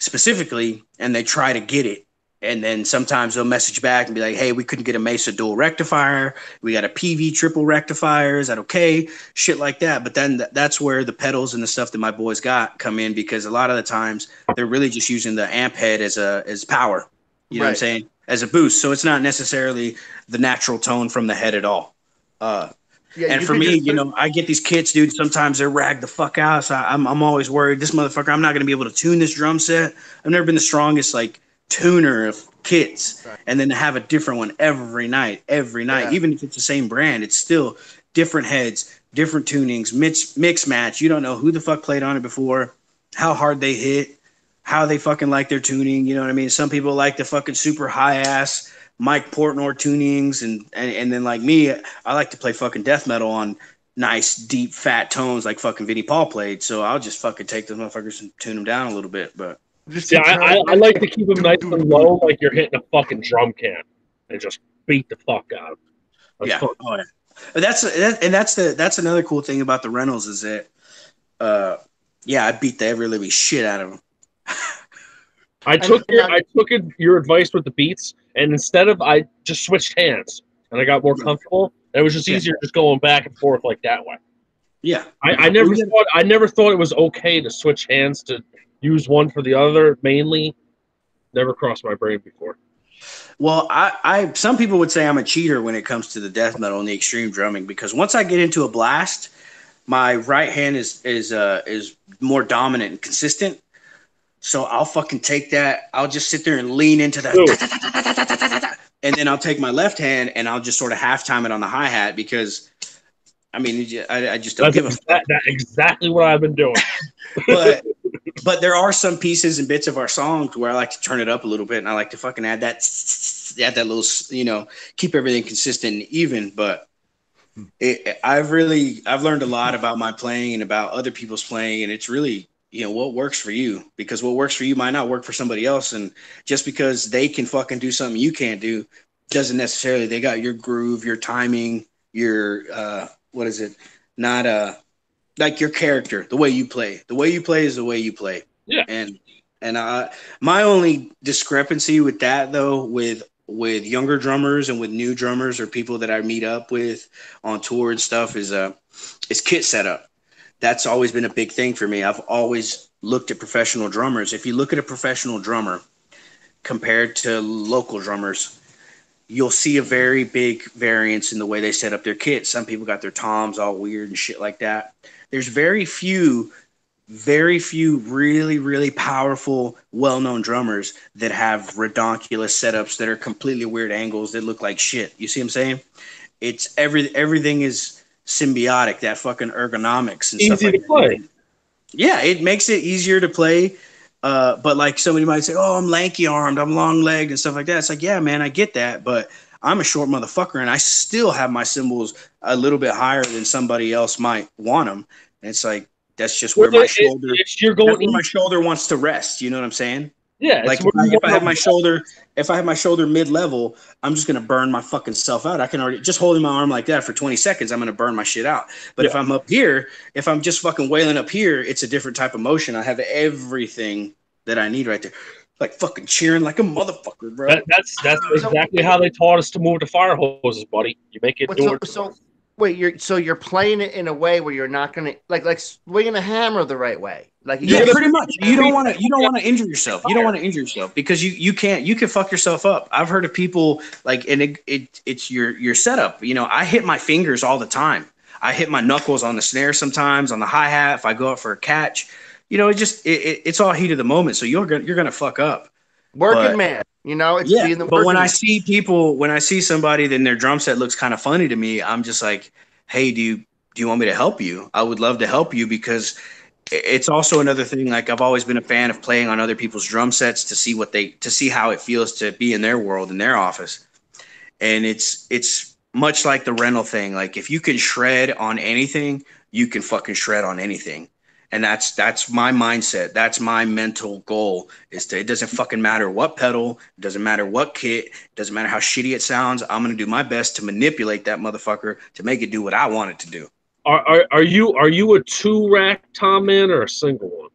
specifically, and they try to get it. And then sometimes they'll message back and be like, hey, we couldn't get a Mesa dual rectifier. We got a PV triple rectifier. Is that okay? Shit like that. But then that's where the pedals and the stuff that my boys got come in, because a lot of the times they're really just using the amp head as power. You know what I'm saying? As a boost. So it's not necessarily the natural tone from the head at all. And for me, I get these kits, dude. Sometimes they're ragged the fuck out. So I'm always worried. This motherfucker, I'm not going to be able to tune this drum set. I've never been the strongest, tuner of kits, and then to have a different one every night, even if it's the same brand, it's still different heads, different tunings, mix match. You don't know who the fuck played on it before, how hard they hit, how they fucking like their tuning. You know what I mean? Some people like the fucking super high ass Mike Portnoy tunings, and then like me, I like to play fucking death metal on nice deep fat tones like fucking Vinnie Paul played. So I'll just fucking take those motherfuckers and tune them down a little bit, but. I like to keep them nice and low, like you're hitting a fucking drum can, and just beat the fuck out of them. That's another cool thing about the rentals is that, I beat the ever living shit out of them. I took your advice with the beats, and I just switched hands, and I got more comfortable. And it was just easier just going back and forth like that way. Yeah, I never thought it was okay to switch hands to use one for the other, mainly. Never crossed my brain before. Well, I some people would say I'm a cheater when it comes to the death metal and the extreme drumming, because once I get into a blast, my right hand is more dominant and consistent. So I'll fucking take that. I'll just sit there and lean into that, and then I'll take my left hand and I'll just sort of halftime it on the hi-hat, because I mean, I just don't give a fuck. That's exactly what I've been doing. But there are some pieces and bits of our songs where I like to turn it up a little bit, and I like to fucking add that little, keep everything consistent and even. But I've learned a lot about my playing and about other people's playing, and it's really, what works for you, because what works for you might not work for somebody else. And just because they can fucking do something you can't do doesn't necessarily, they got your groove, your timing, your, like your character, the way you play. The way you play is the way you play. Yeah. And my only discrepancy with that, though, with with younger drummers and with new drummers or people that I meet up with on tour and stuff is kit setup. That's always been a big thing for me. I've always looked at professional drummers. If you look at a professional drummer compared to local drummers, you'll see a very big variance in the way they set up their kit. Some people got their toms all weird and shit like that. There's very few really, really powerful, well-known drummers that have redonkulous setups that are completely weird angles that look like shit. You see what I'm saying? It's everything is symbiotic, that fucking ergonomics and Easy stuff like to play. that. Yeah, it makes it easier to play. But like somebody might say, oh, I'm lanky armed, I'm long legged and stuff like that. It's like, yeah, man, I get that. But I'm a short motherfucker and I still have my cymbals a little bit higher than somebody else might want them. And it's like, that's just where my shoulder, my shoulder wants to rest. You know what I'm saying? Yeah. Like if I have my shoulder mid level, I'm just going to burn my fucking self out. I can already just holding my arm like that for 20 seconds. I'm going to burn my shit out. But if I'm up here, if I'm just fucking wailing up here, it's a different type of motion. I have everything that I need right there. Like fucking cheering like a motherfucker, bro. That's exactly how they taught us to move the fire hoses, buddy. You make it do it. So wait, you're playing it in a way where you're not gonna like swinging a hammer the right way. Like pretty much. You don't want to injure yourself. You don't want to injure yourself because you can fuck yourself up. I've heard of people like, and it's your setup. You know, I hit my fingers all the time. I hit my knuckles on the snare sometimes, on the hi-hat if I go up for a catch. You know, it's all heat of the moment, so you're gonna fuck up. Working man, you know, it's being the but when I see somebody, then their drum set looks kind of funny to me. I'm just like, hey, do you want me to help you? I would love to help you because it's also another thing. Like I've always been a fan of playing on other people's drum sets to see how it feels to be in their world, in their office. And it's much like the rental thing. Like if you can shred on anything, you can fucking shred on anything. And that's my mindset. That's my mental goal it doesn't fucking matter what pedal, it doesn't matter what kit, it doesn't matter how shitty it sounds. I'm going to do my best to manipulate that motherfucker to make it do what I want it to do. Are you a 2-rack tom man or a single one?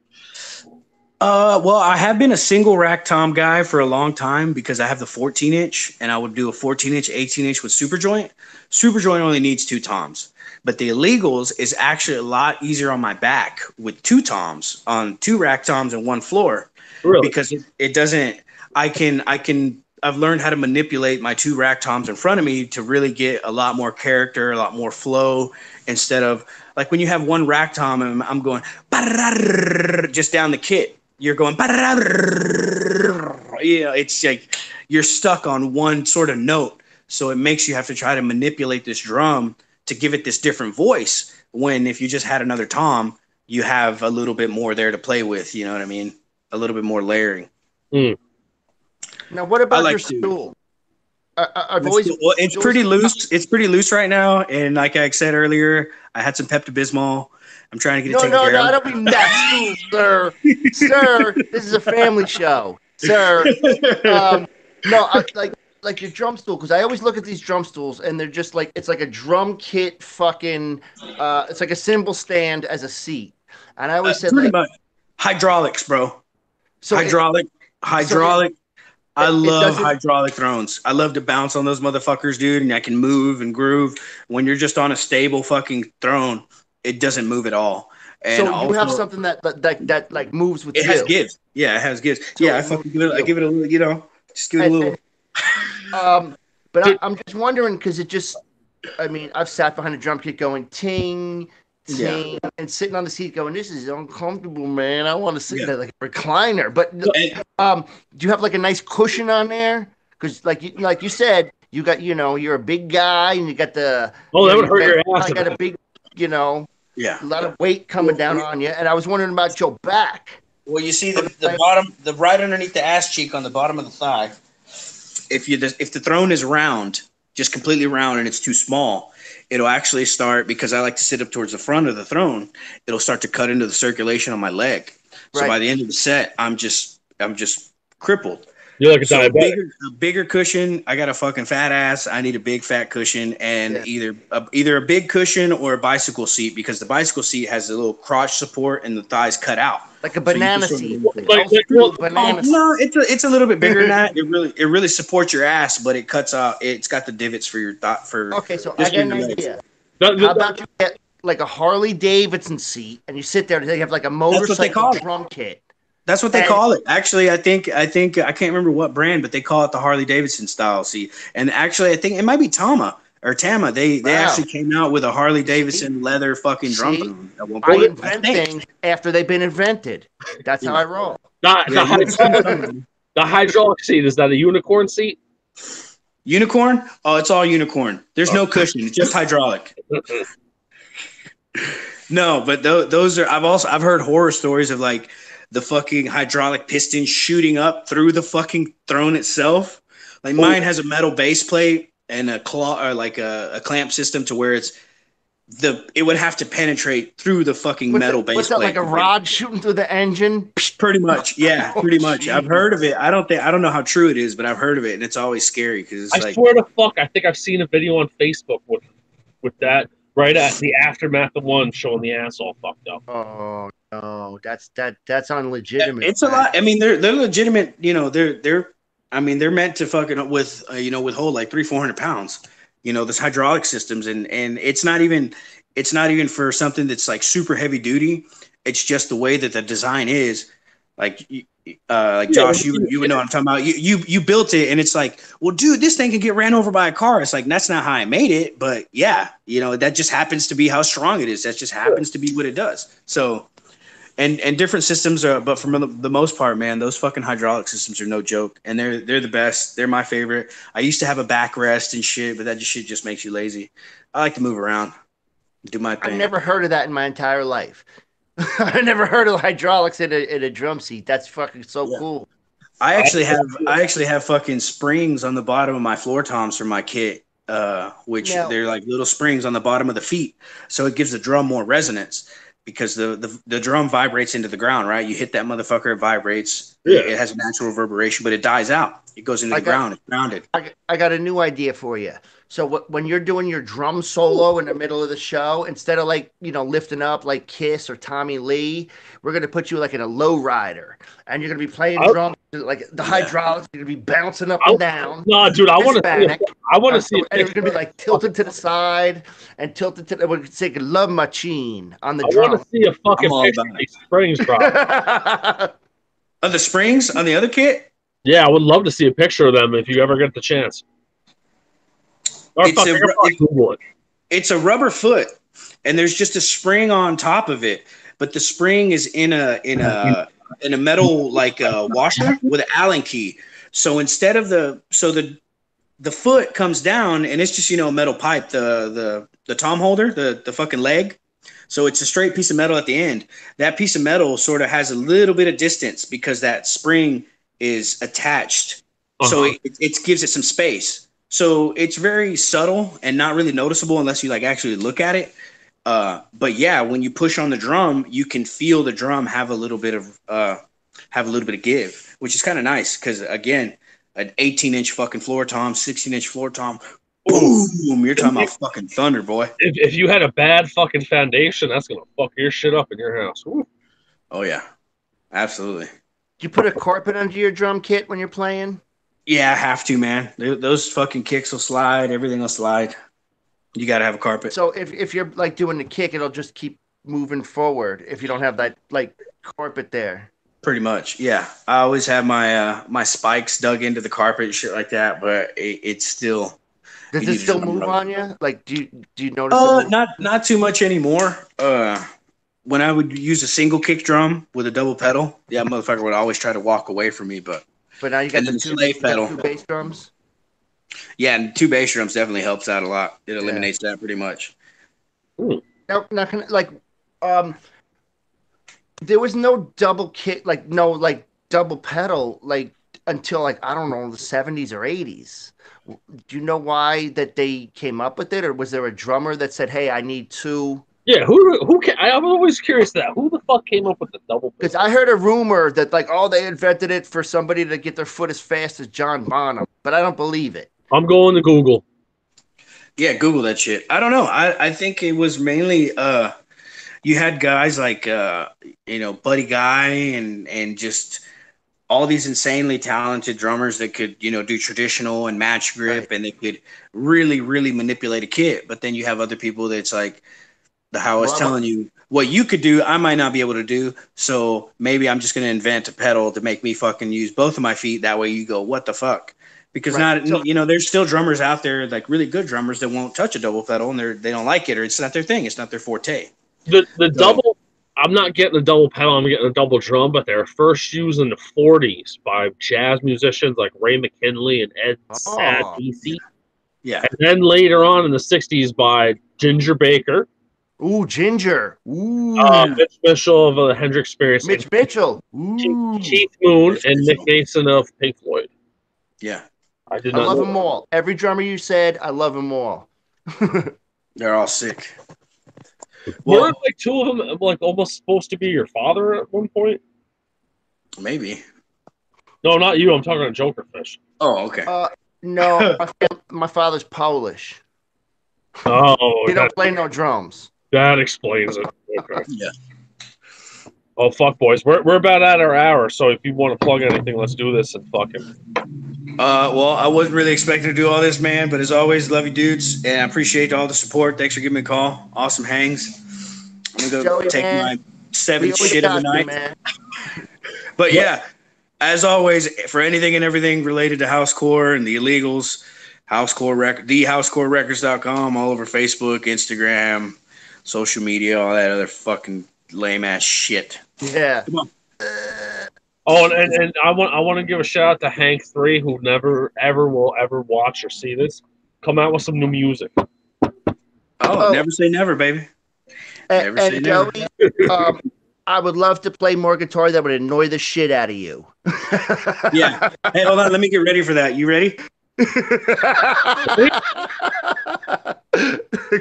Well, I have been a single rack tom guy for a long time because I have the 14-inch and I would do a 14-inch, 18-inch with super joint. Super joint only needs 2 toms. But the illegals is actually a lot easier on my back with 2 toms on 2 rack toms and 1 floor. Really? Because it doesn't. I've learned how to manipulate my 2 rack toms in front of me to really get a lot more character, a lot more flow instead of like when you have 1 rack tom and I'm going just down the kit. You're going it's like you're stuck on one sort of note. So it makes you have to try to manipulate this drum to give it this different voice, when if you just had another tom, you have a little bit more there to play with. You know what I mean? A little bit more layering. Mm. Now, what about your stool? It's pretty loose. It's pretty loose right now. And like I said earlier, I had some Pepto-Bismol. I'm trying to get it taken care of. No, I don't mean that stool, sir. Sir, this is a family show. Sir. Like your drum stool, because I always look at these drum stools and they're just like, it's like a drum kit fucking, it's like a cymbal stand as a seat. And I always said pretty much hydraulics, bro. So hydraulic. I love hydraulic thrones. I love to bounce on those motherfuckers, dude, and I can move and groove. When you're just on a stable fucking throne, it doesn't move at all. And so you have something that like moves with it you. Has gives. Yeah, it has gives. So yeah, I give it a little, you know, just give it a little. But I'm just wondering because I've sat behind a drum kit going ting, ting, and sitting on the seat going, this is uncomfortable, man. I want to sit in like a recliner. But do you have like a nice cushion on there? Because like you said, you got, you're a big guy and you got the. Oh, that would hurt your ass. I got a big, a lot of weight coming down on you. And I was wondering about your back. Well, you see the bottom, the right underneath the ass cheek on the bottom of the thigh. If the throne is round, just completely round, and it's too small, it'll actually start, because I like to sit up towards the front of the throne, it'll start to cut into the circulation on my leg. So by the end of the set, I'm just crippled. You're like a So diabetic. a bigger cushion. I got a fucking fat ass. I need a big fat cushion, and either a big cushion or a bicycle seat, because the bicycle seat has a little crotch support and the thighs cut out, Like a so you can banana sort of seat. lean Like forward. old school banana seat. No, it's a little bit bigger than that. It really supports your ass, but it cuts out. It's got the divots for your thought for. Okay, so I just got for an your legs. idea. How about you get like a Harley Davidson seat and you sit there and they have like a motorcycle drum kit. That's what they call it. Actually, I think I can't remember what brand, but they call it the Harley Davidson style seat. And actually, I think it might be Tama. They actually came out with a Harley Davidson leather fucking drum phone at one point. I invent things after they've been invented. That's how I roll. The hydraulic seat, is that a unicorn seat? Unicorn? Oh, it's all unicorn. There's no cushion. It's just hydraulic. No, but those are. I've heard horror stories of like the fucking hydraulic piston shooting up through the fucking throne itself. Like mine has a metal base plate and a claw, or like a clamp system to where it would have to penetrate through the fucking metal base what's that, plate. like a rod shooting through the engine? Pretty much, yeah, pretty much. Geez. I've heard of it. I don't know how true it is, but I've heard of it, and it's always scary because I swear to fuck, I think I've seen a video on Facebook with that right at the aftermath of one showing the ass all fucked up. Oh no, that's unlegitimate. It's a lot. I mean, they're legitimate. You know, they're meant to fucking with hold like 300-400 pounds. You know, this hydraulic systems, and it's not even for something that's like super heavy duty. It's just the way that the design is. Like Josh, you would know what I'm talking about. You built it, and it's like, well, dude, this thing can get ran over by a car. It's like, that's not how I made it, but yeah, you know, that just happens to be how strong it is. That just happens to be what it does. So, and different systems are, but for the most part, man, those fucking hydraulic systems are no joke, and they're the best. They're my favorite. I used to have a backrest and shit, but that shit just makes you lazy. I like to move around, do my thing. I've never heard of that in my entire life. I never heard of hydraulics in a drum seat. That's fucking so cool. I actually have fucking springs on the bottom of my floor toms for my kit, which they're like little springs on the bottom of the feet, so it gives the drum more resonance because the drum vibrates into the ground, right? You hit that motherfucker, it vibrates. Yeah. It has a natural reverberation, but it dies out. It goes into the ground. It's grounded. I got a new idea for you. So when you're doing your drum solo in the middle of the show, instead of like, you know, lifting up like Kiss or Tommy Lee, we're going to put you like in a low rider and you're going to be playing drums like the hydraulics. You're going to be bouncing up and down. No, dude, I want to see and it's going to be like tilted to the side and tilted to we're saying Love Machine on the drum. I want to see a fucking picture of these springs drop. Of the springs on the other kit? Yeah, I would love to see a picture of them if you ever get the chance. It's a rubber foot, and there's just a spring on top of it, but the spring is in a metal like washer with an Allen key. So instead of the foot comes down, and it's just, you know, a metal pipe, the tom holder, the fucking leg. So it's a straight piece of metal at the end. That piece of metal sort of has a little bit of distance because that spring is attached. So it gives it some space. So it's very subtle and not really noticeable unless you like actually look at it. But yeah, when you push on the drum, you can feel the drum have a little bit of give, which is kind of nice because again, an 18-inch fucking floor tom, 16-inch floor tom, boom! You're talking about fucking thunder, boy. If you had a bad fucking foundation, that's gonna fuck your shit up in your house. Woo. Oh yeah, absolutely. Do you put a carpet under your drum kit when you're playing? Yeah, I have to, man. Those fucking kicks will slide. Everything will slide. You got to have a carpet. So if you're like doing the kick, it'll just keep moving forward if you don't have that like carpet there. Pretty much, yeah. I always have my my spikes dug into the carpet and shit like that, but it's still. Does it still move on you? Like, do you notice? Not too much anymore. When I would use a single kick drum with a double pedal, yeah, motherfucker would always try to walk away from me, but now you got the two bass drums. Yeah, and 2 bass drums definitely helps out a lot. It eliminates that pretty much. Now, there was no double kick, like double pedal, like until like I don't know the 70s or 80s. Do you know why that they came up with it, or was there a drummer that said, "Hey, I need 2 Yeah, who can, I'm always curious that who the fuck came up with the double? Because I heard a rumor that like, oh, they invented it for somebody to get their foot as fast as John Bonham, but I don't believe it. I'm going to Google. Yeah, Google that shit. I don't know. I think it was mainly you had guys like Buddy Guy and just all these insanely talented drummers that could, do traditional and match grip, and they could really, really manipulate a kit. But then you have other people that's like how I was telling you, what you could do, I might not be able to do. So maybe I'm just going to invent a pedal to make me fucking use both of my feet. That way you go, what the fuck? Because there's still drummers out there, like really good drummers that won't touch a double pedal and they don't like it, or it's not their thing. It's not their forte. The double, I'm not getting a double pedal. I'm getting a double drum, but they were first used in the 40s by jazz musicians like Ray McKinley and Ed Sadisi. Yeah. And then later on in the 60s by Ginger Baker. Ooh, Ginger. Ooh. Mitch Mitchell of the Hendrix Experience. Mitch Mitchell. Ooh. Keith Moon and Nick Mason of Pink Floyd. Yeah. I love them all. Every drummer you said, I love them all. They're all sick. Weren't like two of them like almost supposed to be your father at one point? Maybe. No, not you. I'm talking about Jokerfish. Oh, okay. No, my father's Polish. Oh, he don't play no drums. That explains it. Okay. Yeah. Oh fuck, boys, we're about at our hour. So if you want to plug anything, let's do this and fuck him. Well, I wasn't really expecting to do all this, man, but as always, love you dudes, and I appreciate all the support. Thanks for giving me a call. Awesome hangs. I'm gonna go take my 7th shit of the night. Man. But yeah, as always, for anything and everything related to housecore and the illegals, thehousecorerecords.com, all over Facebook, Instagram, social media, all that other fucking lame ass shit. Yeah. Come on. Oh, and I want to give a shout out to Hank 3, who never ever will ever watch or see this. Come out with some new music. Oh, never say never, baby. Never say never. Joey, I would love to play more guitar that would annoy the shit out of you. Yeah. Hey, hold on. Let me get ready for that. You ready?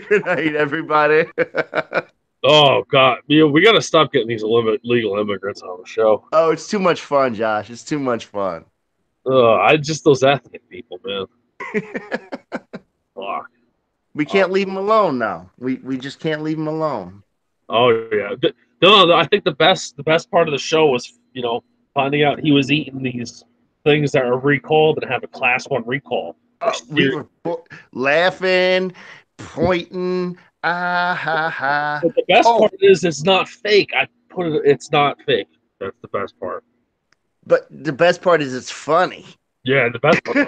Good night, everybody. Oh God, we got to stop getting these legal immigrants on the show. Oh, it's too much fun, Josh. It's too much fun. Those ethnic people, man. Fuck. We can't leave them alone now. We just can't leave them alone. Oh yeah. No, I think the best part of the show was finding out he was eating these things that are recalled and have a class 1 recall. We were laughing, pointing. Ah ha ha. But the best part is it's not fake. It's not fake. That's the best part. But the best part is it's funny. Yeah, the best part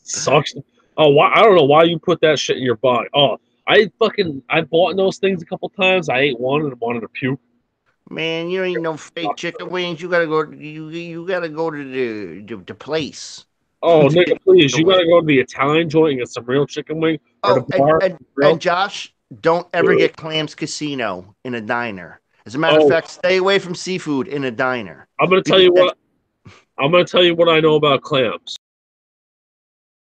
sucks. Oh, I don't know why you put that shit in your body. Oh, I bought those things a couple times. I ate one and wanted to puke. Man, you don't eat no fake chicken wings. You gotta go. You gotta go to the place. Oh, nigga, please! You gotta go to the Italian joint and get some real chicken wing. And Josh, don't ever get Clams Casino in a diner. As a matter of fact, stay away from seafood in a diner. I'm gonna tell you what I know about clams.